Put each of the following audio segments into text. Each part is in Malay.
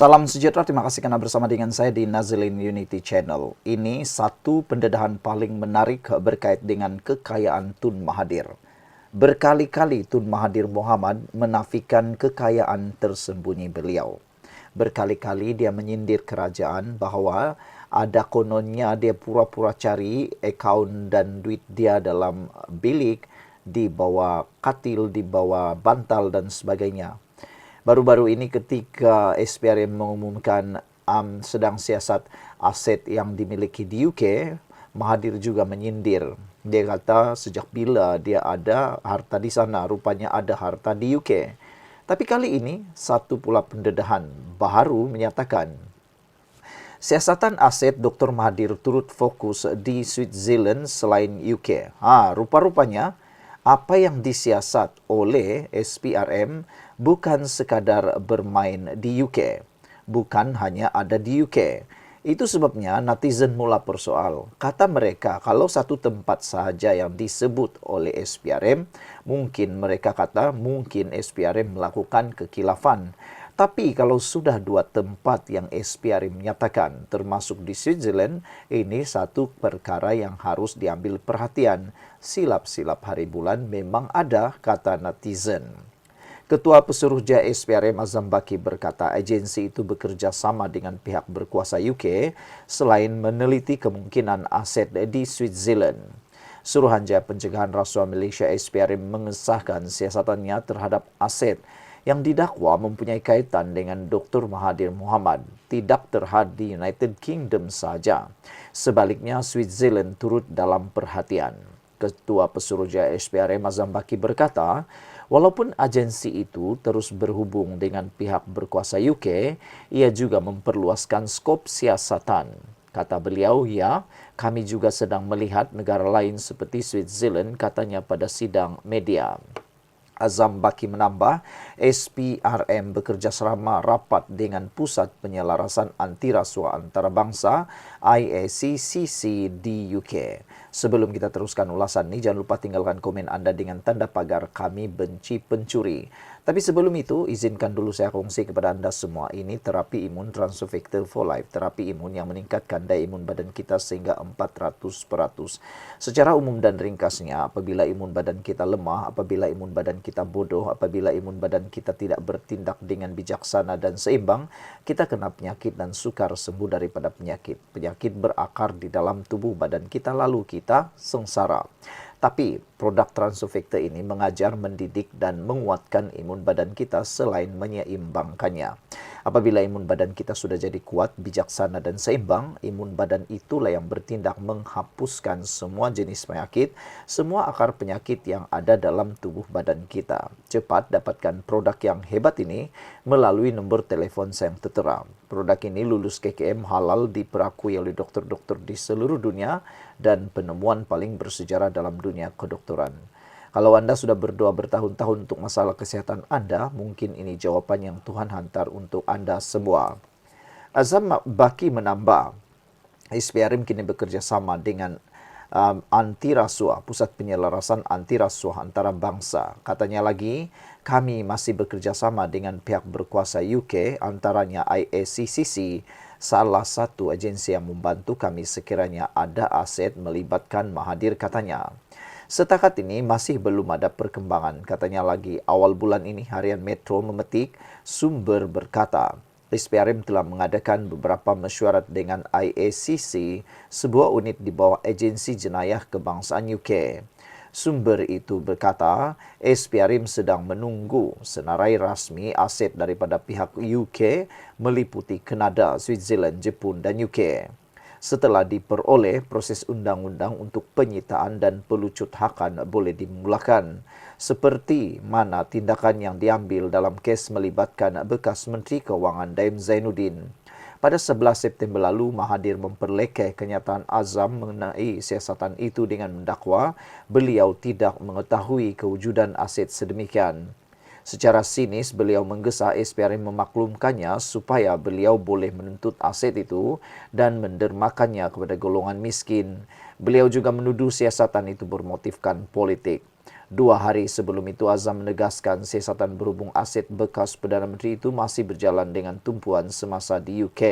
Salam sejahtera, terima kasih karena bersama dengan saya di Nazilin Unity Channel. Ini satu pendedahan paling menarik berkait dengan kekayaan Tun Mahathir. Berkali-kali Tun Mahathir Mohamad menafikan kekayaan tersembunyi beliau. Berkali-kali dia menyindir kerajaan bahwa ada kononnya dia pura-pura cari akaun dan duit dia dalam bilik, di bawah katil, di bawah bantal dan sebagainya. Baru-baru ini ketika SPRM mengumumkan sedang siasat aset yang dimiliki di UK, Mahathir juga menyindir. Dia kata sejak bila dia ada harta di sana, rupanya ada harta di UK. Tapi kali ini satu pula pendedahan baru menyatakan siasatan aset Dr. Mahathir turut fokus di Switzerland selain UK. Rupa-rupanya apa yang disiasat oleh SPRM bukan sekadar bermain di UK. Bukan hanya ada di UK. Itu sebabnya netizen mula persoal. Kata mereka, kalau satu tempat sahaja yang disebut oleh SPRM, mungkin mereka kata mungkin SPRM melakukan kekilafan. Tapi kalau sudah dua tempat yang SPRM menyatakan, termasuk di Switzerland, ini satu perkara yang harus diambil perhatian. Silap-silap hari bulan memang ada, kata netizen. Ketua Pesuruhjaya SPRM Azam Baki berkata agensi itu bekerja sama dengan pihak berkuasa UK selain meneliti kemungkinan aset di Switzerland. Suruhanjaya Pencegahan Rasuah Malaysia SPRM mengesahkan siasatannya terhadap aset yang didakwa mempunyai kaitan dengan Dr. Mahathir Mohamad tidak terhad di United Kingdom saja. Sebaliknya, Switzerland turut dalam perhatian. Ketua Pesuruhjaya SPRM Azam Baki berkata, walaupun agensi itu terus berhubung dengan pihak berkuasa UK, ia juga memperluaskan skop siasatan. Kata beliau, ya, kami juga sedang melihat negara lain seperti Switzerland, katanya pada sidang media. Azam Baki menambah, SPRM bekerjasama rapat dengan Pusat Penyelarasan Anti Rasuah Antarabangsa IACCC di UK. Sebelum kita teruskan ulasan ini, jangan lupa tinggalkan komen anda dengan tanda pagar kami benci pencuri. Tapi sebelum itu, izinkan dulu saya kongsi kepada anda semua. Ini terapi imun Transovector for Life. Terapi imun yang meningkatkan daya imun badan kita sehingga 400%. Secara umum dan ringkasnya, apabila imun badan kita lemah, apabila imun badan kita bodoh, apabila imun badan kita tidak bertindak dengan bijaksana dan seimbang, kita kena penyakit dan sukar sembuh daripada penyakit. Penyakit berakar di dalam tubuh badan kita lalu kita sengsara. Tapi produk Transovector ini mengajar, mendidik dan menguatkan imun badan kita selain menyeimbangkannya. Apabila imun badan kita sudah jadi kuat, bijaksana dan seimbang, imun badan itulah yang bertindak menghapuskan semua jenis penyakit, semua akar penyakit yang ada dalam tubuh badan kita. Cepat dapatkan produk yang hebat ini melalui nombor telefon saya yang tertera. Produk ini lulus KKM halal diperakui oleh dokter-dokter di seluruh dunia dan penemuan paling bersejarah dalam dunia kedokteran. Kalau anda sudah berdoa bertahun-tahun untuk masalah kesehatan anda, mungkin ini jawaban yang Tuhan hantar untuk anda semua. Azam Baki menambah, SPRM kini bekerja sama dengan anti rasuah, Pusat Penyelarasan Anti Rasuah Antarabangsa. Katanya lagi, kami masih bekerja sama dengan pihak berkuasa UK, antaranya IACCC, salah satu agensi yang membantu kami sekiranya ada aset melibatkan Mahathir, katanya. Setakat ini masih belum ada perkembangan, katanya lagi. Awal bulan ini harian Metro memetik sumber berkata, SPRM telah mengadakan beberapa mesyuarat dengan IACC, sebuah unit di bawah Agensi Jenayah Kebangsaan UK. Sumber itu berkata, SPRM sedang menunggu senarai rasmi aset daripada pihak UK meliputi Kanada, Switzerland, Jepun dan UK. Setelah diperoleh, proses undang-undang untuk penyitaan dan pelucuthakan boleh dimulakan. Seperti mana tindakan yang diambil dalam kes melibatkan bekas Menteri Keuangan Daim Zainuddin. Pada 11 September lalu, Mahathir memperlekeh kenyataan Azam mengenai siasatan itu dengan mendakwa beliau tidak mengetahui kewujudan aset sedemikian. Secara sinis, beliau menggesa SPRM memaklumkannya supaya beliau boleh menuntut aset itu dan mendermakannya kepada golongan miskin. Beliau juga menuduh siasatan itu bermotifkan politik. 2 hari sebelum itu, Azam menegaskan siasatan berhubung aset bekas Perdana Menteri itu masih berjalan dengan tumpuan semasa di UK.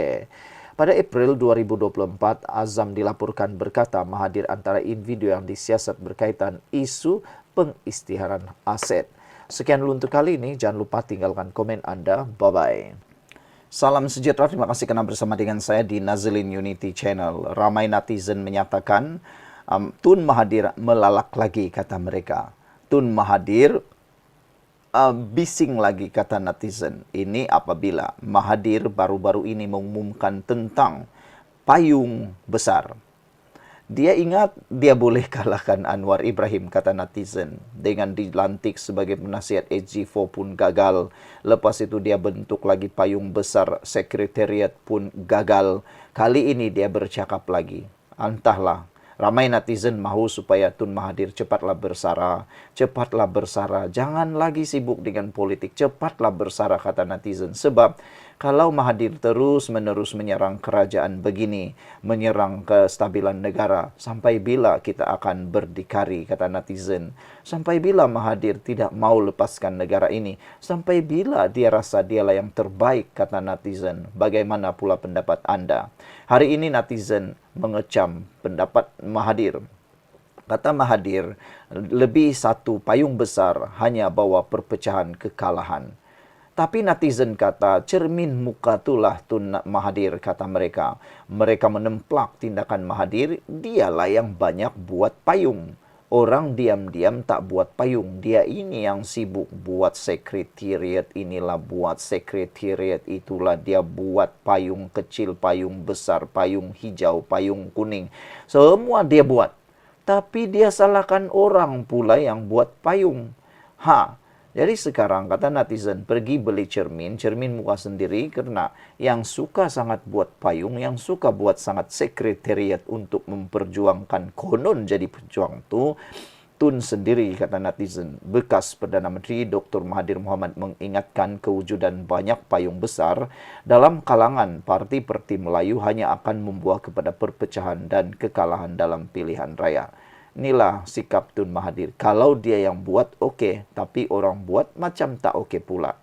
Pada April 2024, Azam dilaporkan berkata Mahathir antara individu yang disiasat berkaitan isu pengisytiharan aset. Sekian dulu untuk kali ini. Jangan lupa tinggalkan komen Anda. Bye-bye. Salam sejahtera, terima kasih kerana bersama dengan saya di Nazilin Unity Channel. Ramai netizen menyatakan, Tun Mahathir melalak lagi, kata mereka. Tun Mahathir bising lagi, kata netizen. Ini apabila Mahathir baru-baru ini mengumumkan tentang payung besar. Dia ingat dia boleh kalahkan Anwar Ibrahim, kata netizen. Dengan dilantik sebagai penasihat SG4 pun gagal. Lepas itu dia bentuk lagi payung besar, sekretariat pun gagal. Kali ini dia bercakap lagi. Entahlah. Ramai netizen mahu supaya Tun Mahathir cepatlah bersara. Cepatlah bersara. Jangan lagi sibuk dengan politik. Cepatlah bersara, kata netizen. Sebab kalau Mahathir terus-menerus menyerang kerajaan begini, menyerang kestabilan negara, sampai bila kita akan berdikari, kata netizen. Sampai bila Mahathir tidak mau lepaskan negara ini? Sampai bila dia rasa dialah yang terbaik, kata netizen. Bagaimana pula pendapat Anda? Hari ini netizen mengecam pendapat Mahathir. Kata Mahathir, lebih satu payung besar hanya bawa perpecahan kekalahan. Tapi netizen kata, cermin muka itulah Tun Mahathir, kata mereka. Mereka menemplak tindakan Mahathir, dialah yang banyak buat payung. Orang diam-diam tak buat payung. Dia ini yang sibuk buat sekretariat, inilah buat sekretariat, itulah dia buat payung kecil, payung besar, payung hijau, payung kuning. Semua dia buat. Tapi dia salahkan orang pula yang buat payung. Jadi sekarang kata netizen, pergi beli cermin muka sendiri, kerana yang suka sangat buat payung, yang suka buat sangat sekretariat untuk memperjuangkan konon jadi pejuang tu, Tun sendiri, kata netizen. Bekas Perdana Menteri Dr. Mahathir Mohamad mengingatkan kewujudan banyak payung besar dalam kalangan parti-parti Melayu hanya akan membuah kepada perpecahan dan kekalahan dalam pilihan raya. Inilah sikap Tun Mahathir. Kalau dia yang buat, okey. Tapi orang buat macam tak okey pula.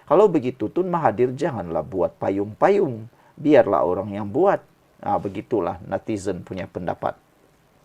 Kalau begitu, Tun Mahathir janganlah buat payung-payung. Biarlah orang yang buat. Begitulah netizen punya pendapat.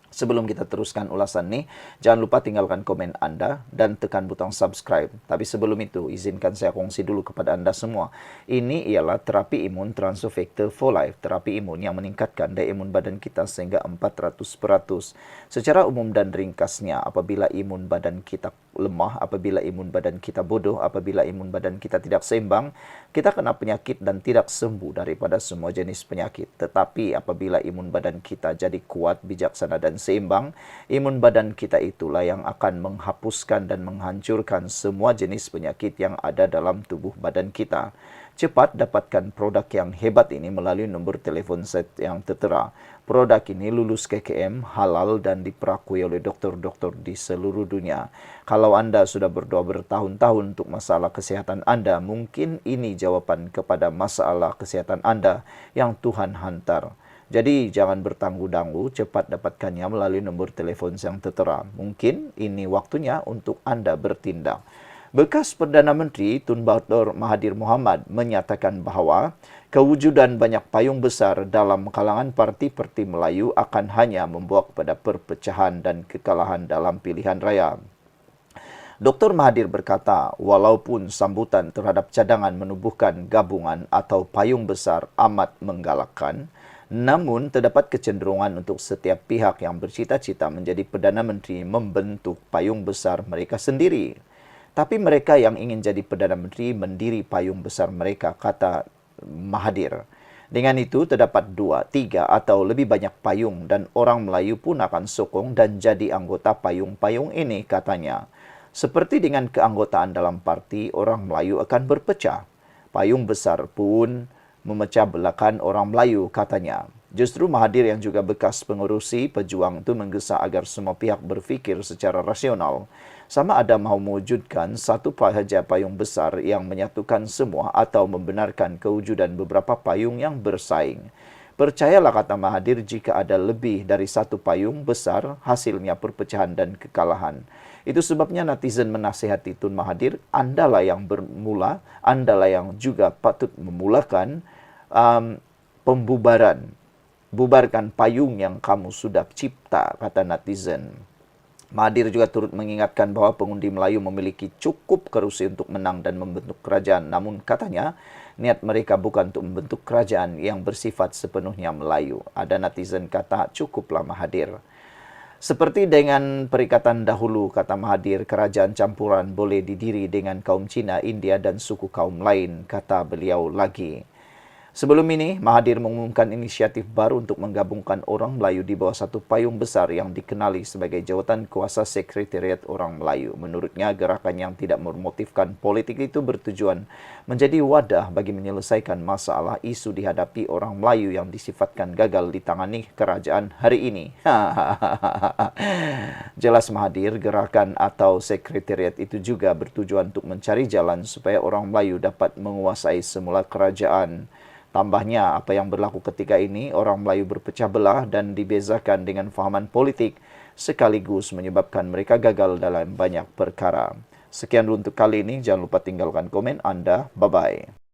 Sebelum kita teruskan ulasan ni, jangan lupa tinggalkan komen Anda dan tekan butang subscribe. Tapi sebelum itu, izinkan saya kongsi dulu kepada Anda semua. Ini ialah terapi imun Transofactor for Life, terapi imun yang meningkatkan daya imun badan kita sehingga 400%. Secara umum dan ringkasnya, apabila imun badan kita lemah, apabila imun badan kita bodoh, apabila imun badan kita tidak seimbang, kita kena penyakit dan tidak sembuh daripada semua jenis penyakit. Tetapi apabila imun badan kita jadi kuat, bijaksana dan seimbang, imun badan kita itulah yang akan menghapuskan dan menghancurkan semua jenis penyakit yang ada dalam tubuh badan kita. Cepat dapatkan produk yang hebat ini melalui nombor telefon set yang tertera. Produk ini lulus KKM, halal dan diperakui oleh doktor-doktor di seluruh dunia. Kalau Anda sudah berdoa bertahun-tahun untuk masalah kesihatan Anda, mungkin ini jawapan kepada masalah kesihatan Anda yang Tuhan hantar. Jadi jangan bertangguh-tangguh, cepat dapatkannya melalui nombor telefon yang tertera. Mungkin ini waktunya untuk Anda bertindak. Bekas Perdana Menteri Tun Mahathir Mohamad menyatakan bahawa kewujudan banyak payung besar dalam kalangan parti-parti Melayu akan hanya membawa kepada perpecahan dan kekalahan dalam pilihan raya. Dr. Mahathir berkata, walaupun sambutan terhadap cadangan menubuhkan gabungan atau payung besar amat menggalakkan, namun terdapat kecenderungan untuk setiap pihak yang bercita-cita menjadi Perdana Menteri membentuk payung besar mereka sendiri. Tapi mereka yang ingin jadi Perdana Menteri mendiri payung besar mereka, kata Mahathir. Dengan itu, terdapat 2, 3 atau lebih banyak payung dan orang Melayu pun akan sokong dan jadi anggota payung-payung ini, katanya. Seperti dengan keanggotaan dalam parti, orang Melayu akan berpecah. Payung besar pun memecah belahkan orang Melayu, katanya. Justru Mahathir yang juga bekas pengerusi pejuang itu menggesa agar semua pihak berfikir secara rasional. Sama ada mahu mewujudkan satu sahaja payung besar yang menyatukan semua atau membenarkan kewujudan beberapa payung yang bersaing. Percayalah, kata Mahathir, jika ada lebih dari satu payung besar, hasilnya perpecahan dan kekalahan. Itu sebabnya netizen menasihati Tun Mahathir, Andalah yang bermula, Andalah yang juga patut memulakan pembubaran. Bubarkan payung yang kamu sudah cipta, kata netizen. Mahathir juga turut mengingatkan bahwa pengundi Melayu memiliki cukup kerusi untuk menang dan membentuk kerajaan. Namun katanya, niat mereka bukan untuk membentuk kerajaan yang bersifat sepenuhnya Melayu. Ada netizen kata, cukuplah Mahathir. Seperti dengan perikatan dahulu, kata Mahathir, kerajaan campuran boleh didiri dengan kaum Cina, India dan suku kaum lain, kata beliau lagi. Sebelum ini, Mahathir mengumumkan inisiatif baru untuk menggabungkan orang Melayu di bawah satu payung besar yang dikenali sebagai Jawatan Kuasa Sekretariat Orang Melayu. Menurutnya, gerakan yang tidak bermotifkan politik itu bertujuan menjadi wadah bagi menyelesaikan masalah isu dihadapi orang Melayu yang disifatkan gagal ditangani kerajaan hari ini. Jelas Mahathir, gerakan atau sekretariat itu juga bertujuan untuk mencari jalan supaya orang Melayu dapat menguasai semula kerajaan. Tambahnya, apa yang berlaku ketika ini, orang Melayu berpecah belah dan dibezakan dengan fahaman politik, sekaligus menyebabkan mereka gagal dalam banyak perkara. Sekian dulu untuk kali ini, jangan lupa tinggalkan komen Anda. Bye-bye.